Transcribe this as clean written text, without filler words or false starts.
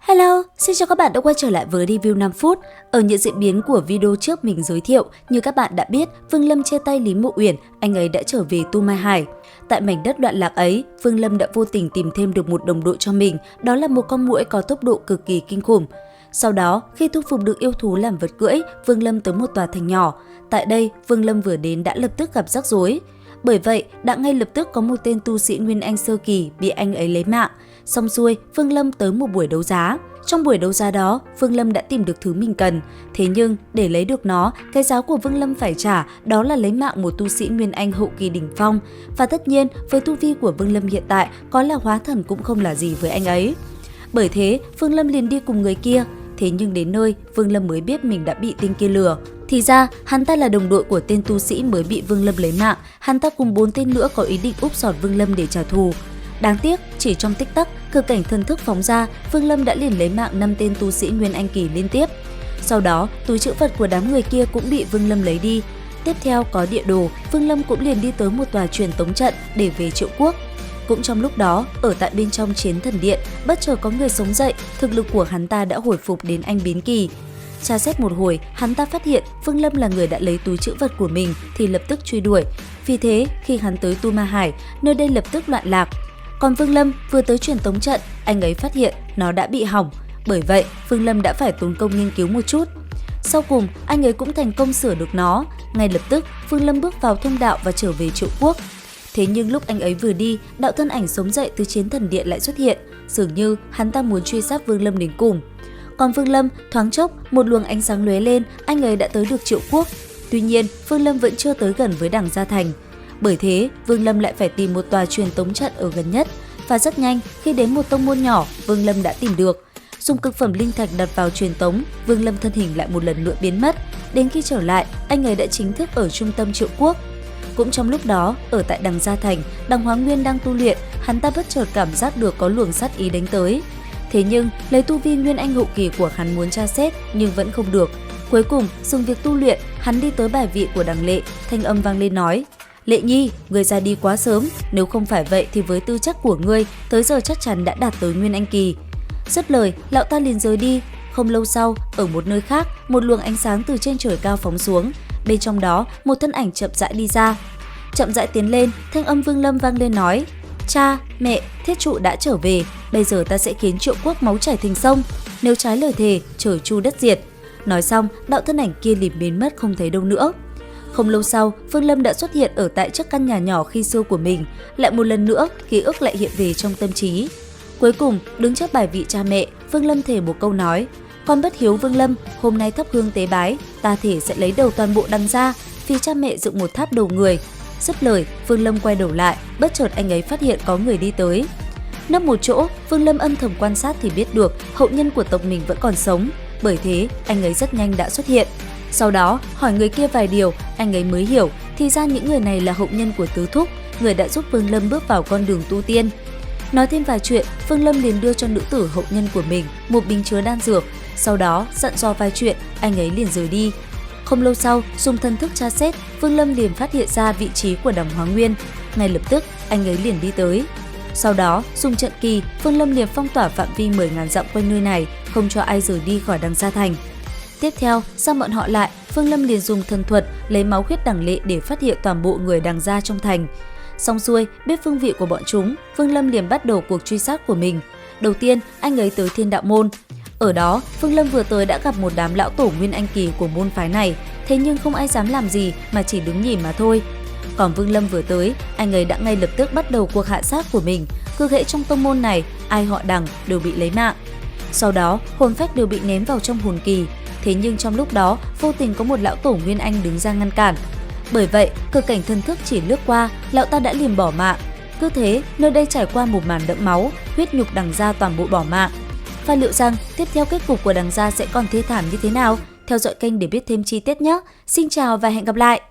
Hello, xin chào các bạn đã quay trở lại với review 5 phút. Ở những diễn biến của video trước mình giới thiệu, như các bạn đã biết, Vương Lâm chia tay Lý Mộ Uyển, anh ấy đã trở về Tu Mai Hải. Tại mảnh đất đoạn lạc ấy, Vương Lâm đã vô tình tìm thêm được một đồng đội cho mình, đó là một con muỗi có tốc độ cực kỳ kinh khủng. Sau đó, khi thu phục được yêu thú làm vật cưỡi, Vương Lâm tới một tòa thành nhỏ. Tại đây, Vương Lâm vừa đến đã lập tức gặp rắc rối. Bởi vậy, đã ngay lập tức có một tên tu sĩ Nguyên Anh sơ kỳ bị anh ấy lấy mạng. Xong xuôi, Vương Lâm tới một buổi đấu giá. Trong buổi đấu giá đó, Vương Lâm đã tìm được thứ mình cần. Thế nhưng, để lấy được nó, cái giá của Vương Lâm phải trả đó là lấy mạng một tu sĩ Nguyên Anh hậu kỳ đỉnh phong. Và tất nhiên, với tu vi của Vương Lâm hiện tại, có là hóa thần cũng không là gì với anh ấy. Bởi thế, Vương Lâm liền đi cùng người kia. Thế nhưng đến nơi, Vương Lâm mới biết mình đã bị tên kia lừa. Thì ra, hắn ta là đồng đội của tên tu sĩ mới bị Vương Lâm lấy mạng. Hắn ta cùng 4 tên nữa có ý định úp sọt Vương Lâm để trả thù. Đáng tiếc, chỉ trong tích tắc, cực cảnh thần thức phóng ra, Vương Lâm đã liền lấy mạng 5 tên tu sĩ Nguyên Anh kỳ liên tiếp. Sau đó, túi trữ vật của đám người kia cũng bị Vương Lâm lấy đi. Tiếp theo có địa đồ, Vương Lâm cũng liền đi tới một tòa truyền tống trận để về Triệu Quốc. Cũng trong lúc đó, ở tại bên trong Chiến Thần Điện, bất chợt có người sống dậy, thực lực của hắn ta đã hồi phục đến anh biến kỳ. Tra xét một hồi, hắn ta phát hiện Vương Lâm là người đã lấy túi trữ vật của mình thì lập tức truy đuổi. Vì thế, khi hắn tới Tu Ma Hải, nơi đây lập tức loạn lạc. Còn Vương Lâm vừa tới truyền tống trận, anh ấy phát hiện nó đã bị hỏng. Bởi vậy, Vương Lâm đã phải tốn công nghiên cứu một chút. Sau cùng, anh ấy cũng thành công sửa được nó. Ngay lập tức, Vương Lâm bước vào thông đạo và trở về Triệu Quốc. Thế nhưng lúc anh ấy vừa đi, đạo thân ảnh sống dậy từ Chiến Thần Điện lại xuất hiện. Dường như hắn ta muốn truy sát Vương Lâm đến cùng. Còn Vương Lâm, thoáng chốc, một luồng ánh sáng lóe lên, anh ấy đã tới được Triệu Quốc. Tuy nhiên, Vương Lâm vẫn chưa tới gần với Đằng Gia Thành. Bởi thế, Vương Lâm lại phải tìm một tòa truyền tống trận ở gần nhất. Và rất nhanh, khi đến một tông môn nhỏ, Vương Lâm đã tìm được. Dùng cực phẩm linh thạch đặt vào truyền tống, Vương Lâm thân hình lại một lần nữa biến mất. Đến khi trở lại, anh ấy đã chính thức ở trung tâm Triệu Quốc. Cũng trong lúc đó, ở tại Đằng Gia Thành, Đằng Hóa Nguyên đang tu luyện, hắn ta bất chợt cảm giác được có luồng sát ý đánh tới. Thế nhưng, lấy tu vi Nguyên Anh hậu kỳ của hắn muốn tra xét nhưng vẫn không được. Cuối cùng, dùng việc tu luyện, hắn đi tới bài vị của Đằng Lệ, thanh âm vang lên nói: "Lệ Nhi, ngươi ra đi quá sớm, nếu không phải vậy thì với tư chất của ngươi, tới giờ chắc chắn đã đạt tới Nguyên Anh kỳ." Dứt lời, lão ta liền rời đi. Không lâu sau, ở một nơi khác, một luồng ánh sáng từ trên trời cao phóng xuống. Bên trong đó, một thân ảnh chậm rãi đi ra. Chậm rãi tiến lên, thanh âm Vương Lâm vang lên nói: "Cha, mẹ, thiết trụ đã trở về, bây giờ ta sẽ khiến Triệu Quốc máu chảy thành sông, nếu trái lời thề, trời chu đất diệt." Nói xong, đạo thân ảnh kia liền biến mất không thấy đâu nữa. Không lâu sau, Vương Lâm đã xuất hiện ở tại trước căn nhà nhỏ khi xưa của mình. Lại một lần nữa, ký ức lại hiện về trong tâm trí. Cuối cùng, đứng trước bài vị cha mẹ, Vương Lâm thề một câu nói: "Con bất hiếu Vương Lâm, hôm nay thắp hương tế bái, ta thể sẽ lấy đầu toàn bộ Đằng gia, vì cha mẹ dựng một tháp đầu người." Dứt lời, Vương Lâm quay đầu lại, bất chợt anh ấy phát hiện có người đi tới. Nấp một chỗ, Vương Lâm âm thầm quan sát thì biết được hậu nhân của tộc mình vẫn còn sống. Bởi thế, anh ấy rất nhanh đã xuất hiện. Sau đó, hỏi người kia vài điều, anh ấy mới hiểu, thì ra những người này là hậu nhân của Tứ Thúc, người đã giúp Vương Lâm bước vào con đường tu tiên. Nói thêm vài chuyện, Vương Lâm liền đưa cho nữ tử hậu nhân của mình một bình chứa đan dược. Sau đó, dặn dò vài chuyện, anh ấy liền rời đi. Không lâu sau, dùng thần thức tra xét, Vương Lâm liền phát hiện ra vị trí của Đằng Hóa Nguyên. Ngay lập tức, anh ấy liền đi tới. Sau đó, dùng trận kỳ, Vương Lâm liền phong tỏa phạm vi 10.000 dặm quanh nơi này, không cho ai rời đi khỏi Đằng Gia Thành. Tiếp theo, giam bọn họ lại, Vương Lâm liền dùng thần thuật lấy máu huyết Đằng Lệ để phát hiện toàn bộ người Đằng gia trong thành. Xong xuôi, biết phương vị của bọn chúng, Vương Lâm liền bắt đầu cuộc truy sát của mình. Đầu tiên, anh ấy tới Thiên Đạo Môn. Ở đó, Vương Lâm vừa tới đã gặp một đám lão tổ Nguyên Anh kỳ của môn phái này, thế nhưng không ai dám làm gì mà chỉ đứng nhìn mà thôi. Còn Vương Lâm vừa tới, anh ấy đã ngay lập tức bắt đầu cuộc hạ sát của mình. Cứ hễ trong tông môn này, ai họ Đằng đều bị lấy mạng. Sau đó, hồn phách đều bị ném vào trong hồn kỳ. Thế nhưng trong lúc đó, vô tình có một lão tổ Nguyên Anh đứng ra ngăn cản. Bởi vậy, cực cảnh thần thức chỉ lướt qua, lão ta đã liền bỏ mạng. Cứ thế, nơi đây trải qua một màn đẫm máu, huyết nhục Đằng gia toàn bộ bỏ mạng. Và liệu rằng tiếp theo kết cục của Đằng gia sẽ còn thê thảm như thế nào? Theo dõi kênh để biết thêm chi tiết nhé. Xin chào và hẹn gặp lại!